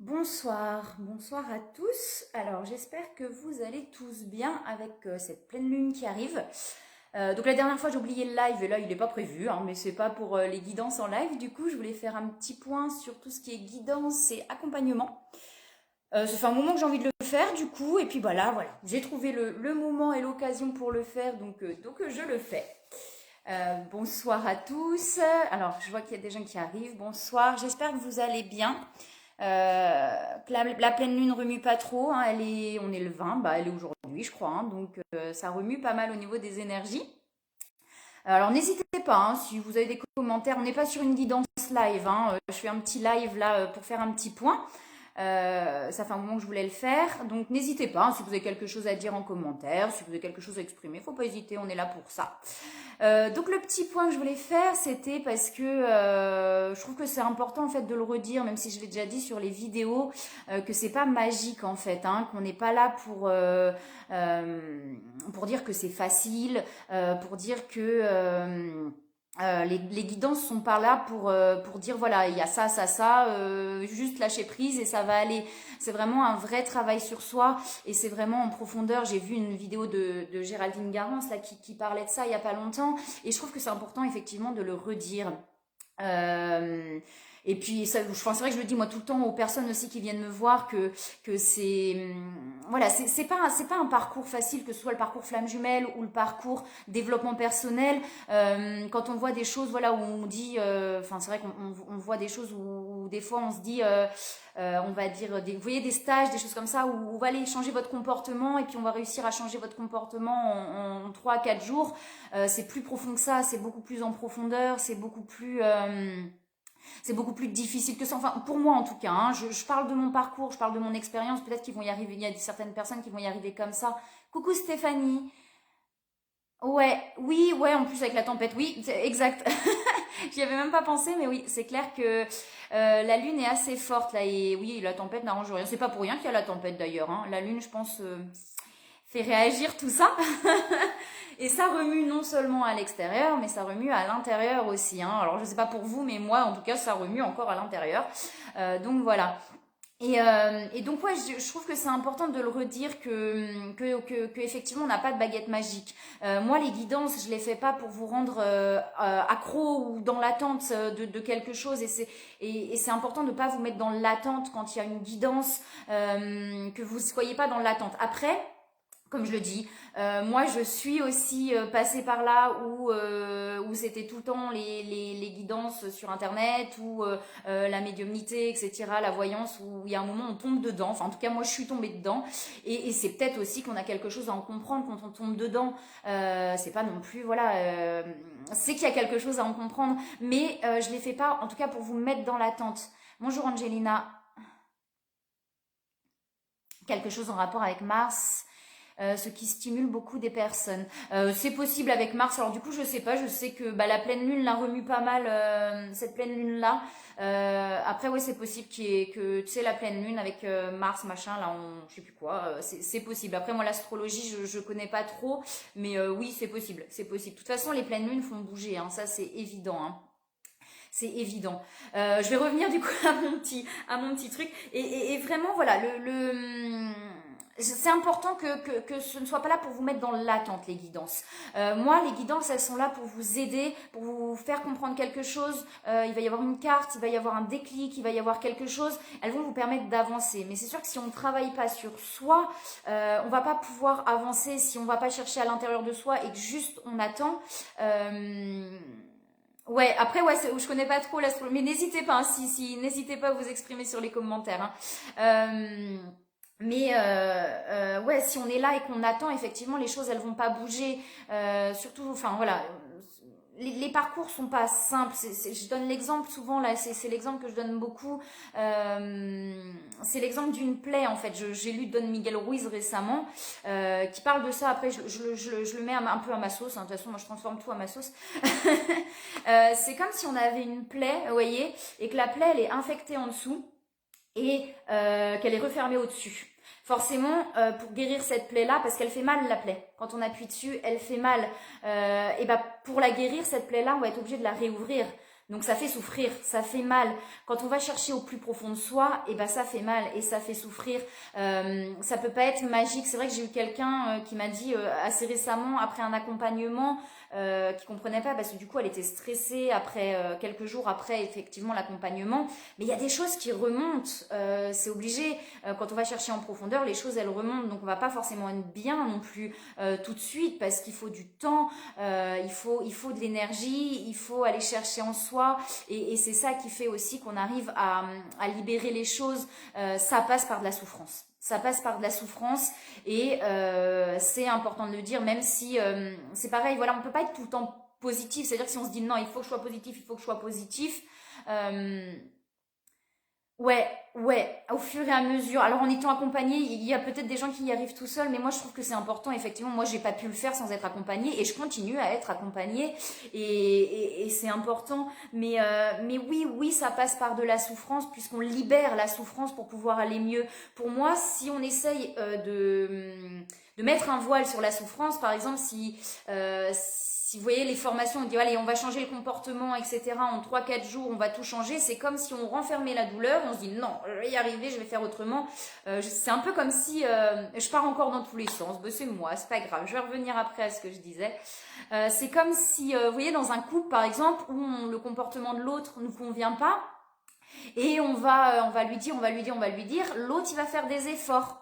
Bonsoir à tous. Alors j'espère que vous allez tous bien avec cette pleine lune qui arrive. Donc la dernière fois j'ai oublié le live et là il n'est pas prévu, hein, mais c'est pas pour les guidances en live. Du coup je voulais faire un petit point sur tout ce qui est guidance et accompagnement. Ça fait un moment que j'ai envie de le faire du coup et puis voilà, j'ai trouvé le moment et l'occasion pour le faire donc je le fais. Bonsoir à tous. Alors je vois qu'il y a des gens qui arrivent. Bonsoir, j'espère que vous allez bien. Que la pleine lune remue pas trop, hein, on est le 20, bah elle est aujourd'hui je crois, hein, donc ça remue pas mal au niveau des énergies. Alors n'hésitez pas, hein, si vous avez des commentaires, on n'est pas sur une guidance live, hein, je fais un petit live là pour faire un petit point. Ça fait un moment que je voulais le faire, donc n'hésitez pas, hein, si vous avez quelque chose à dire en commentaire, si vous avez quelque chose à exprimer, faut pas hésiter, on est là pour ça. Donc le petit point que je voulais faire, c'était parce que je trouve que c'est important en fait de le redire, même si je l'ai déjà dit sur les vidéos, que c'est pas magique en fait, hein, qu'on n'est pas là pour dire que c'est facile, pour dire que les guidances sont par là pour dire voilà, il y a ça, juste lâcher prise et ça va aller. C'est vraiment un vrai travail sur soi et c'est vraiment en profondeur. J'ai vu une vidéo de Géraldine Garance là, qui parlait de ça il y a pas longtemps et je trouve que c'est important effectivement de le redire. Euh, et puis, ça, c'est vrai que je le dis moi tout le temps aux personnes aussi qui viennent me voir que voilà, c'est pas un parcours facile, que ce soit le parcours flamme jumelle ou le parcours développement personnel. Quand on voit des choses, voilà, où on dit, enfin, c'est vrai qu'on voit des choses où des fois on se dit, on va dire, vous voyez des stages, des choses comme ça, où on va aller changer votre comportement et puis on va réussir à changer votre comportement en 3 à 4 jours. C'est plus profond que ça, c'est beaucoup plus en profondeur, c'est beaucoup plus difficile que ça. Enfin, pour moi en tout cas, hein, je parle de mon parcours, je parle de mon expérience. Peut-être qu'ils vont y arriver. Il y a certaines personnes qui vont y arriver comme ça. Coucou Stéphanie. Ouais, oui, ouais, en plus avec la tempête, oui, exact. J'y avais même pas pensé, mais oui, c'est clair que la lune est assez forte là et oui, la tempête n'arrange rien. C'est pas pour rien qu'il y a la tempête d'ailleurs, hein. La lune, je pense, fait réagir tout ça. Et ça remue non seulement à l'extérieur, mais ça remue à l'intérieur aussi, hein. Alors je sais pas pour vous, mais moi en tout cas ça remue encore à l'intérieur. Donc voilà. Et donc ouais, je trouve que c'est important de le redire que effectivement on n'a pas de baguette magique. Moi les guidances, je les fais pas pour vous rendre accro ou dans l'attente de quelque chose et c'est important de pas vous mettre dans l'attente quand il y a une guidance, que vous soyez pas dans l'attente. Après, comme je le dis, moi je suis aussi passée par là où c'était tout le temps les guidances sur internet ou la médiumnité, etc., la voyance, où il y a un moment on tombe dedans. Enfin en tout cas moi je suis tombée dedans et c'est peut-être aussi qu'on a quelque chose à en comprendre quand on tombe dedans. C'est pas non plus, voilà, c'est qu'il y a quelque chose à en comprendre, mais je les fais pas en tout cas pour vous mettre dans l'attente. Bonjour Angelina, quelque chose en rapport avec Mars, ce qui stimule beaucoup des personnes. C'est possible avec Mars. Alors du coup, je sais pas. Je sais que bah, la pleine lune la remue pas mal, cette pleine lune là. Après, ouais, c'est possible que tu sais la pleine lune avec Mars machin là, je sais plus quoi. C'est possible. Après, moi, l'astrologie, je connais pas trop, mais oui, c'est possible. C'est possible. De toute façon, les pleines lunes font bouger. Hein, ça, c'est évident. Hein. C'est évident. Je vais revenir du coup à mon petit truc. Et vraiment, voilà, c'est important que ce ne soit pas là pour vous mettre dans l'attente, les guidances. Moi, les guidances, elles sont là pour vous aider, pour vous faire comprendre quelque chose. Il va y avoir une carte, il va y avoir un déclic, il va y avoir quelque chose. Elles vont vous permettre d'avancer. Mais c'est sûr que si on ne travaille pas sur soi, on va pas pouvoir avancer si on va pas chercher à l'intérieur de soi et que juste on attend. Ouais, après, ouais, je connais pas trop l'astrologie, mais n'hésitez pas, hein, n'hésitez pas à vous exprimer sur les commentaires, hein. Euh, ouais, si on est là et qu'on attend, effectivement, les choses, elles vont pas bouger. Surtout, enfin, voilà. Les parcours sont pas simples. Je donne l'exemple souvent là, c'est l'exemple que je donne beaucoup. C'est l'exemple d'une plaie en fait. J'ai lu Don Miguel Ruiz récemment qui parle de ça. Après, je le mets un peu à ma sauce, hein. De toute façon, moi je transforme tout à ma sauce. C'est comme si on avait une plaie, vous voyez, et que la plaie elle est infectée en dessous et qu'elle est refermée au-dessus. Forcément, pour guérir cette plaie-là, parce qu'elle fait mal la plaie. Quand on appuie dessus, elle fait mal. Et bah pour la guérir, cette plaie-là, on va être obligé de la réouvrir. Donc ça fait souffrir, ça fait mal. Quand on va chercher au plus profond de soi, et ben ça fait mal et ça fait souffrir. Ça peut pas être magique. C'est vrai que j'ai eu quelqu'un qui m'a dit assez récemment, après un accompagnement, qui comprenait pas parce que du coup elle était stressée après quelques jours après effectivement l'accompagnement. Mais il y a des choses qui remontent, c'est obligé. Quand on va chercher en profondeur, les choses elles remontent. Donc on va pas forcément être bien non plus tout de suite parce qu'il faut du temps, il faut de l'énergie, il faut aller chercher en soi. Et c'est ça qui fait aussi qu'on arrive à libérer les choses. Ça passe par de la souffrance. Ça passe par de la souffrance et c'est important de le dire, même si c'est pareil, voilà, on peut pas être tout le temps positif. C'est-à-dire que si on se dit non, il faut que je sois positif, il faut que je sois positif. euh, Ouais, ouais, au fur et à mesure. Alors en étant accompagné, il y a peut-être des gens qui y arrivent tout seuls, mais moi je trouve que c'est important. Effectivement, moi j'ai pas pu le faire sans être accompagnée et je continue à être accompagnée et c'est important. Mais oui, oui, ça passe par de la souffrance puisqu'on libère la souffrance pour pouvoir aller mieux. Pour moi, si on essaye de mettre un voile sur la souffrance, par exemple, si vous voyez les formations, on dit allez, on va changer le comportement, etc. En 3 4 jours, on va tout changer. C'est comme si on renfermait la douleur. On se dit non, je vais y arriver, je vais faire autrement. C'est un peu comme si je pars encore dans tous les sens. Ben, c'est moi, c'est pas grave. Je vais revenir après à ce que je disais. C'est comme si, vous voyez, dans un couple par exemple, où le comportement de l'autre ne nous convient pas. Et on va lui dire, l'autre il va faire des efforts.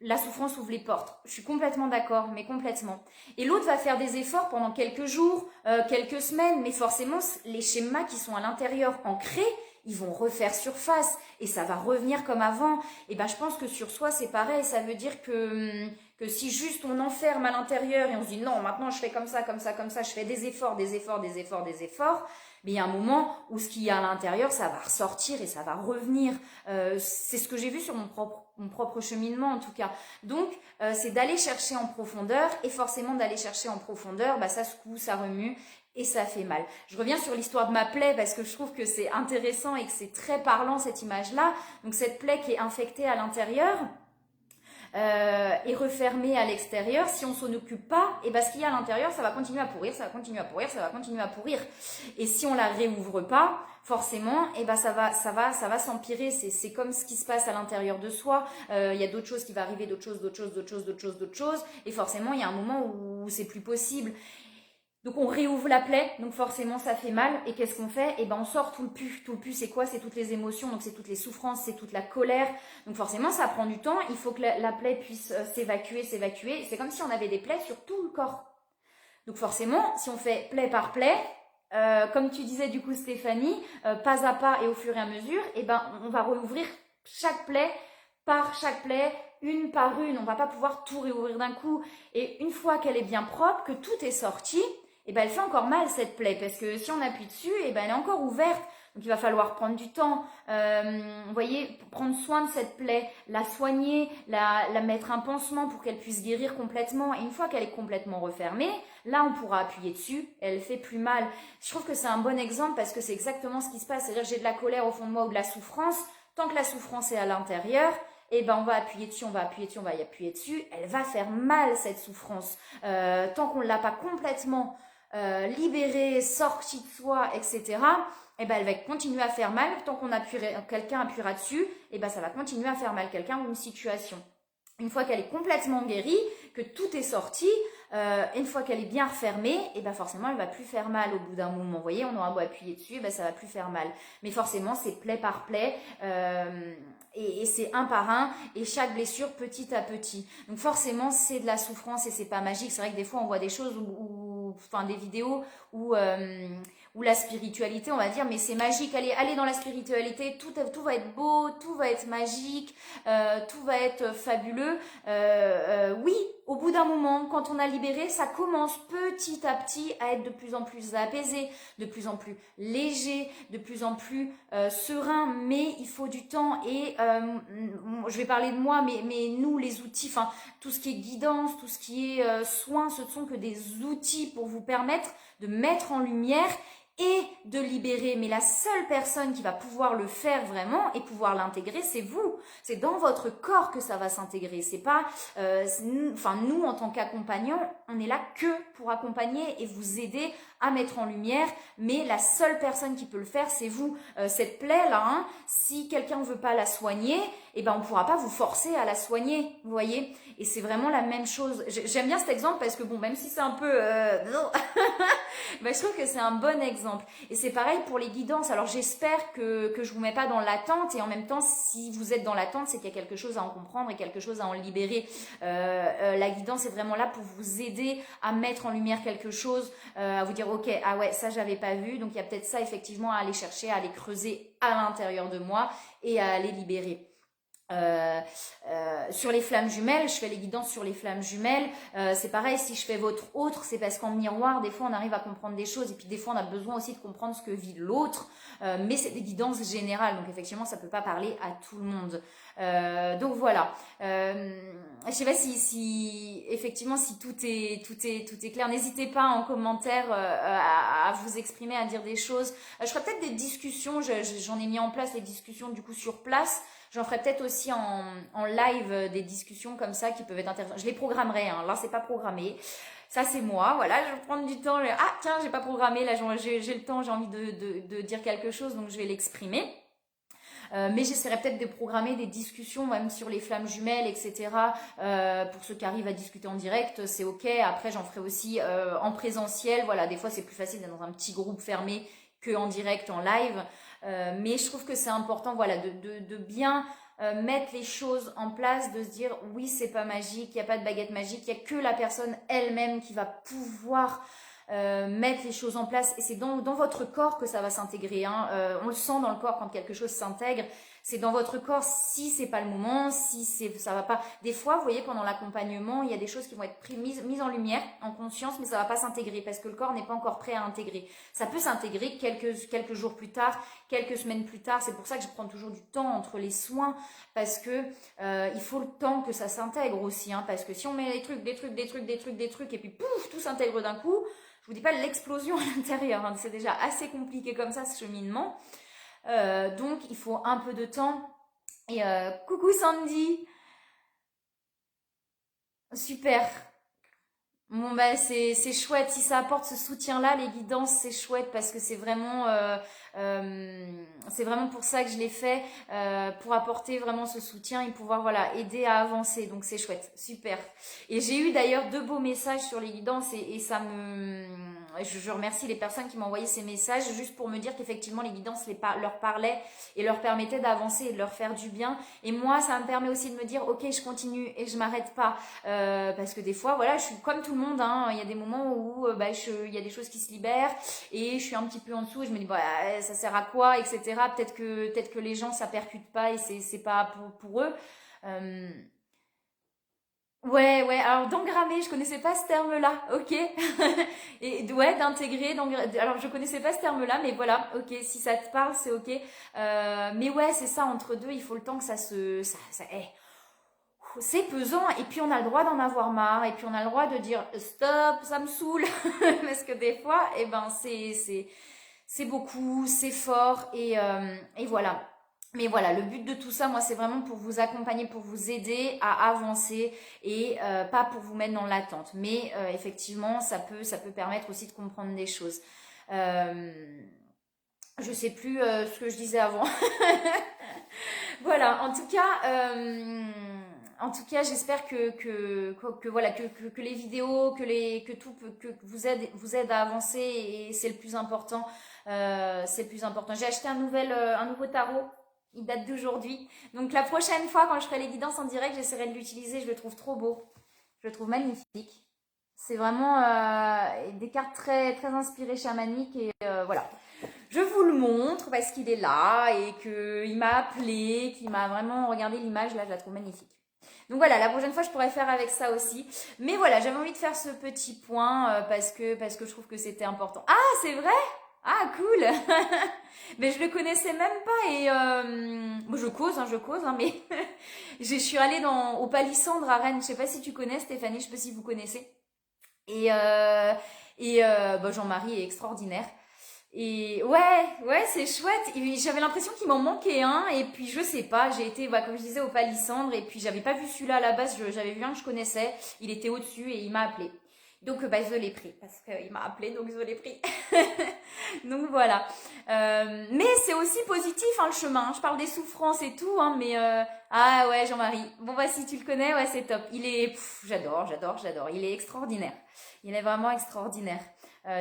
La souffrance ouvre les portes. Je suis complètement d'accord, mais complètement. Et l'autre va faire des efforts pendant quelques jours, quelques semaines, mais forcément, les schémas qui sont à l'intérieur ancrés, ils vont refaire surface et ça va revenir comme avant. Et ben, je pense que sur soi, c'est pareil. Ça veut dire que si juste on enferme à l'intérieur et on se dit non, maintenant je fais comme ça, comme ça, comme ça, je fais des efforts, des efforts, des efforts, des efforts, mais il y a un moment où ce qu'il y a à l'intérieur, ça va ressortir et ça va revenir. C'est ce que j'ai vu sur mon propre cheminement en tout cas. Donc, c'est d'aller chercher en profondeur et forcément d'aller chercher en profondeur, bah, ça secoue, ça remue et ça fait mal. Je reviens sur l'histoire de ma plaie parce que je trouve que c'est intéressant et que c'est très parlant cette image-là. Donc, cette plaie qui est infectée à l'intérieur, est refermé à l'extérieur, si on s'en occupe pas, et ben ce qu'il y a à l'intérieur, ça va continuer à pourrir, ça va continuer à pourrir, ça va continuer à pourrir. Et si on la réouvre pas, forcément, et ben ça va s'empirer. C'est comme ce qui se passe à l'intérieur de soi. Il y a d'autres choses qui vont arriver, d'autres choses, et forcément il y a un moment où c'est plus possible. Donc on réouvre la plaie, donc forcément ça fait mal. Et qu'est-ce qu'on fait? Et ben on sort tout le pus. Tout le pus c'est quoi? C'est toutes les émotions, donc c'est toutes les souffrances, c'est toute la colère. Donc forcément ça prend du temps. Il faut que la plaie puisse s'évacuer. C'est comme si on avait des plaies sur tout le corps. Donc forcément, si on fait plaie par plaie, comme tu disais du coup Stéphanie, pas à pas et au fur et à mesure, et ben on va rouvrir chaque plaie par chaque plaie, une par une. On va pas pouvoir tout réouvrir d'un coup. Et une fois qu'elle est bien propre, que tout est sorti, et ben elle fait encore mal cette plaie parce que si on appuie dessus, et ben elle est encore ouverte. Donc il va falloir prendre du temps, vous voyez, prendre soin de cette plaie, la soigner, la mettre un pansement pour qu'elle puisse guérir complètement. Et une fois qu'elle est complètement refermée, là on pourra appuyer dessus, elle fait plus mal. Je trouve que c'est un bon exemple parce que c'est exactement ce qui se passe. C'est-à-dire que j'ai de la colère au fond de moi ou de la souffrance. Tant que la souffrance est à l'intérieur, et ben on va appuyer dessus, on va y appuyer dessus. Elle va faire mal cette souffrance. Tant qu'on ne l'a pas complètement libérée, sortie de soi, etc. Et ben elle va continuer à faire mal. Tant quelqu'un appuiera dessus, et ben ça va continuer à faire mal quelqu'un ou une situation. Une fois qu'elle est complètement guérie, que tout est sorti, une fois qu'elle est bien refermée, et ben forcément elle va plus faire mal au bout d'un moment. Vous voyez, on aura beau appuyer dessus, et ben ça va plus faire mal. Mais forcément c'est plaie par plaie. Et c'est un par un, et chaque blessure petit à petit. Donc forcément, c'est de la souffrance et c'est pas magique. C'est vrai que des fois, on voit des choses enfin des vidéos où la spiritualité, on va dire, mais c'est magique. Allez dans la spiritualité, tout va être beau, tout va être magique, tout va être fabuleux. Oui, au bout d'un moment, quand on a libéré, ça commence petit à petit à être de plus en plus apaisé, de plus en plus léger, de plus en plus serein, mais il faut du temps et je vais parler de moi, mais nous, les outils, enfin, tout ce qui est guidance, tout ce qui est soins, ce ne sont que des outils pour vous permettre de mettre en lumière et de libérer, mais la seule personne qui va pouvoir le faire vraiment et pouvoir l'intégrer, c'est vous. C'est dans votre corps que ça va s'intégrer. C'est pas, nous en tant qu'accompagnants, on est là que pour accompagner et vous aider à mettre en lumière, mais la seule personne qui peut le faire, c'est vous. Cette plaie-là, hein, si quelqu'un ne veut pas la soigner, eh ben on ne pourra pas vous forcer à la soigner, vous voyez. Et c'est vraiment la même chose. J'aime bien cet exemple parce que bon, même si c'est un peu... ben, je trouve que c'est un bon exemple. Et c'est pareil pour les guidances. Alors j'espère que je vous mets pas dans l'attente et en même temps, si vous êtes dans l'attente, c'est qu'il y a quelque chose à en comprendre et quelque chose à en libérer. La guidance est vraiment là pour vous aider à mettre en lumière quelque chose, à vous dire ok, ah ouais, ça j'avais pas vu, donc il y a peut-être ça effectivement à aller chercher, à aller creuser à l'intérieur de moi et à aller libérer. Sur les flammes jumelles, je fais les guidances sur les flammes jumelles, c'est pareil, si je fais votre autre, c'est parce qu'en miroir, des fois on arrive à comprendre des choses et puis des fois on a besoin aussi de comprendre ce que vit l'autre, mais c'est des guidances générales, donc effectivement ça peut pas parler à tout le monde. Donc voilà, je sais pas si effectivement si tout est clair, n'hésitez pas en commentaire à vous exprimer, à dire des choses. Je ferai peut-être des discussions, j'en ai mis en place les discussions du coup sur place. J'en ferai peut-être aussi en live des discussions comme ça qui peuvent être intéressantes. Je les programmerai, hein. Là c'est pas programmé. Ça c'est moi, voilà, je vais prendre du temps. Ah tiens, j'ai pas programmé, là j'ai le temps, j'ai envie de dire quelque chose, donc je vais l'exprimer. Mais j'essaierai peut-être de programmer des discussions même sur les flammes jumelles, etc. Pour ceux qui arrivent à discuter en direct, c'est ok. Après j'en ferai aussi en présentiel. Voilà, des fois c'est plus facile d'être dans un petit groupe fermé que en direct, en live. Mais je trouve que c'est important, voilà, de bien mettre les choses en place, de se dire oui, c'est pas magique, il n'y a pas de baguette magique, il n'y a que la personne elle-même qui va pouvoir mettre les choses en place. Et c'est dans votre corps que ça va s'intégrer. Hein. On le sent dans le corps quand quelque chose s'intègre. C'est dans votre corps si c'est pas le moment, si ça va pas. Des fois, vous voyez, pendant l'accompagnement, il y a des choses qui vont être mises en lumière, en conscience, mais ça va pas s'intégrer parce que le corps n'est pas encore prêt à intégrer. Ça peut s'intégrer quelques jours plus tard, quelques semaines plus tard. C'est pour ça que je prends toujours du temps entre les soins parce que il faut le temps que ça s'intègre aussi. Hein, parce que si on met des trucs et puis pouf, tout s'intègre d'un coup. Je vous dis pas l'explosion à l'intérieur. Hein, c'est déjà assez compliqué comme ça ce cheminement. Donc il faut un peu de temps. Et coucou Sandy, super. Bon bah c'est chouette, si ça apporte ce soutien-là, les guidances, c'est chouette parce que c'est vraiment pour ça que je l'ai fait, pour apporter vraiment ce soutien et pouvoir voilà aider à avancer. Donc c'est chouette, super. Et j'ai eu d'ailleurs 2 beaux messages sur les guidances et ça je remercie les personnes qui m'ont envoyé ces messages juste pour me dire qu'effectivement les guidances leur parlaient et leur permettaient d'avancer et de leur faire du bien. Et moi ça me permet aussi de me dire ok, je continue et je m'arrête pas parce que des fois voilà, je suis comme tout le monde, hein, il y a des moments où il y a des choses qui se libèrent et je suis un petit peu en dessous et je me dis bah, ça sert à quoi, etc. Peut-être que les gens ça percute pas et c'est pas pour eux. Ouais, alors d'engrammer, je connaissais pas ce terme-là, ok. Et ouais, d'intégrer, alors je connaissais pas ce terme-là, mais voilà, ok, si ça te parle, c'est ok. Mais ouais, c'est ça, entre deux, il faut le temps que c'est pesant, et puis on a le droit d'en avoir marre, et puis on a le droit de dire stop, ça me saoule, parce que des fois, eh ben c'est beaucoup, c'est fort, et voilà. Mais voilà, le but de tout ça, moi, c'est vraiment pour vous accompagner, pour vous aider à avancer et pas pour vous mettre dans l'attente. Mais effectivement, ça peut permettre aussi de comprendre des choses. Je sais plus ce que je disais avant. Voilà, en tout cas, j'espère voilà que les vidéos, que tout vous aide à avancer et c'est le plus important. C'est le plus important. J'ai acheté un nouveau tarot. Il date d'aujourd'hui. Donc la prochaine fois, quand je ferai les guidances en direct, j'essaierai de l'utiliser. Je le trouve trop beau. Je le trouve magnifique. C'est vraiment des cartes très, très inspirées chamaniques. Et voilà. Je vous le montre parce qu'il est là et qu'il m'a appelé, qu'il m'a vraiment regardé l'image. Là, je la trouve magnifique. Donc voilà, la prochaine fois, je pourrais faire avec ça aussi. Mais voilà, j'avais envie de faire ce petit point parce que je trouve que c'était important. Ah, c'est vrai? Ah, cool. Mais je le connaissais même pas et bon, je cause, mais je suis allée au Palissandre à Rennes. Je sais pas si tu connais Stéphanie, je sais pas si vous connaissez. Et bah, Jean-Marie est extraordinaire. Et ouais, c'est chouette. Et j'avais l'impression qu'il m'en manquait un. Et puis, je sais pas, j'ai été, bah, comme je disais, au Palissandre. Et puis, j'avais pas vu celui-là à la base. J'avais vu un que je connaissais. Il était au-dessus et il m'a appelé. Donc, bah, je l'ai pris. Parce qu'il m'a appelé, donc je l'ai pris. Donc, voilà. Mais c'est aussi positif, hein, le chemin. Je parle des souffrances et tout, hein. Mais, ah ouais, Jean-Marie. Bon, bah, si tu le connais, ouais, c'est top. Il est, j'adore. Il est extraordinaire. Il est vraiment extraordinaire.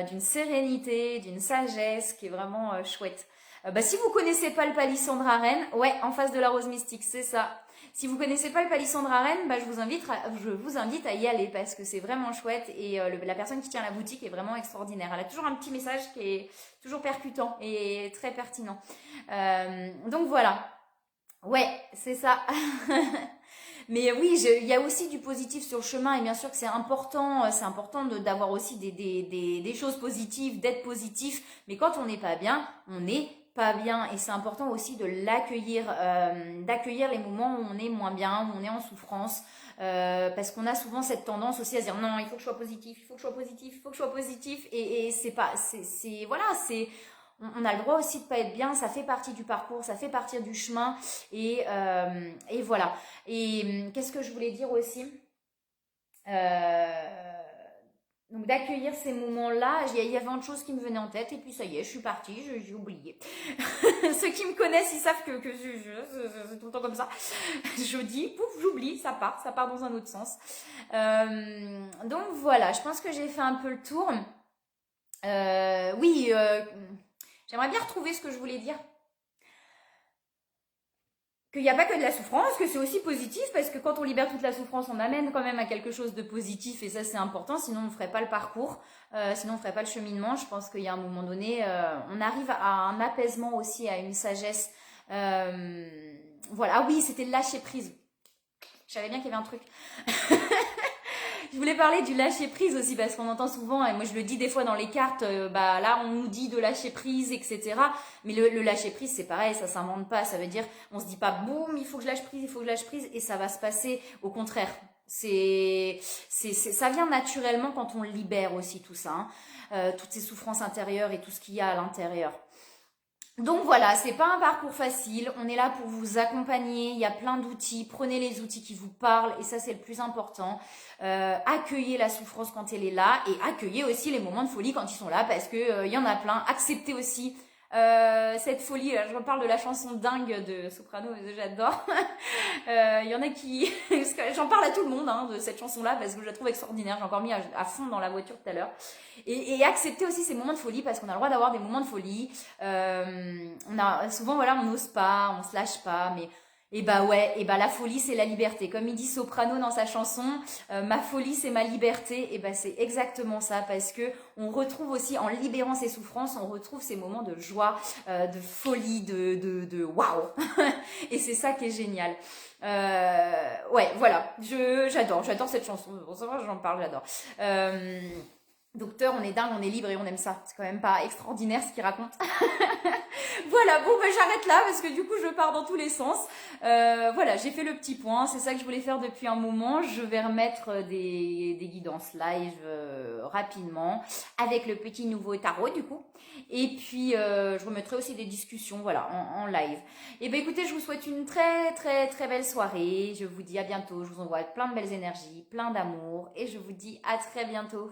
D'une sérénité, d'une sagesse qui est vraiment chouette. Bah, si vous connaissez pas le palissandre à Rennes, ouais, en face de la rose mystique, c'est ça. Si vous connaissez pas le palissandre à Rennes, bah, je vous invite à y aller parce que c'est vraiment chouette et la personne qui tient la boutique est vraiment extraordinaire. Elle a toujours un petit message qui est toujours percutant et très pertinent. Donc voilà. Ouais, c'est ça. Mais oui, il y a aussi du positif sur le chemin et bien sûr que c'est important d'avoir aussi des choses positives, d'être positif. Mais quand on n'est pas bien, on n'est pas bien et c'est important aussi de l'accueillir, d'accueillir les moments où on est moins bien, où on est en souffrance, parce qu'on a souvent cette tendance aussi à se dire non, il faut que je sois positif, il faut que je sois positif, il faut que je sois positif et c'est pas, voilà, on a le droit aussi de pas être bien, ça fait partie du parcours, ça fait partie du chemin et voilà. Et qu'est-ce que je voulais dire aussi? Euh, donc d'accueillir ces moments-là, il y avait autre chose qui me venait en tête et puis ça y est, je suis partie, j'ai oublié. Ceux qui me connaissent, ils savent que c'est tout le temps comme ça. Je dis, pouf, j'oublie, ça part dans un autre sens. Donc voilà, je pense que j'ai fait un peu le tour. Oui, j'aimerais bien retrouver ce que je voulais dire. Qu'il n'y a pas que de la souffrance, que c'est aussi positif, parce que quand on libère toute la souffrance, on amène quand même à quelque chose de positif, et ça c'est important, sinon on ne ferait pas le parcours, sinon on ne ferait pas le cheminement. Je pense qu'il y a un moment donné, on arrive à un apaisement aussi, à une sagesse. Voilà, ah oui, c'était le lâcher prise. Je savais bien qu'il y avait un truc. Je voulais parler du lâcher prise aussi parce qu'on entend souvent, et moi je le dis des fois dans les cartes, bah là on nous dit de lâcher prise, etc. Mais le lâcher prise c'est pareil, ça s'invente pas, ça veut dire on se dit pas boum, il faut que je lâche prise, il faut que je lâche prise et ça va se passer au contraire. Ça vient naturellement quand on libère aussi tout ça, hein. Toutes ces souffrances intérieures et tout ce qu'il y a à l'intérieur. Donc voilà, c'est pas un parcours facile. On est là pour vous accompagner. Il y a plein d'outils. Prenez les outils qui vous parlent et ça c'est le plus important. Accueillez la souffrance quand elle est là et accueillez aussi les moments de folie quand ils sont là parce que il y en a plein. Acceptez aussi cette folie. Là, je reparle de la chanson Dingue de Soprano, j'adore. Il y en a qui, j'en parle à tout le monde hein, de cette chanson-là parce que je la trouve extraordinaire. J'ai encore mis à fond dans la voiture tout à l'heure. Et accepter aussi ces moments de folie parce qu'on a le droit d'avoir des moments de folie. On a souvent voilà, on n'ose pas, on se lâche pas, mais et bah ouais, et bah la folie c'est la liberté. Comme il dit Soprano dans sa chanson, ma folie c'est ma liberté. Et bah c'est exactement ça parce que on retrouve aussi en libérant ces souffrances, on retrouve ces moments de joie, de folie, de waouh. Et c'est ça qui est génial. Ouais, voilà, j'adore cette chanson. Bon, ça va, j'en parle, j'adore. Docteur, on est dingue, on est libre et on aime ça. C'est quand même pas extraordinaire ce qu'il raconte. Voilà, bon, ben j'arrête là parce que du coup je pars dans tous les sens. Voilà, j'ai fait le petit point, c'est ça que je voulais faire depuis un moment. Je vais remettre des guidances live rapidement avec le petit nouveau tarot du coup. Et puis je remettrai aussi des discussions voilà en live. Et ben écoutez, je vous souhaite une très très très belle soirée. Je vous dis à bientôt, je vous envoie plein de belles énergies, plein d'amour et je vous dis à très bientôt.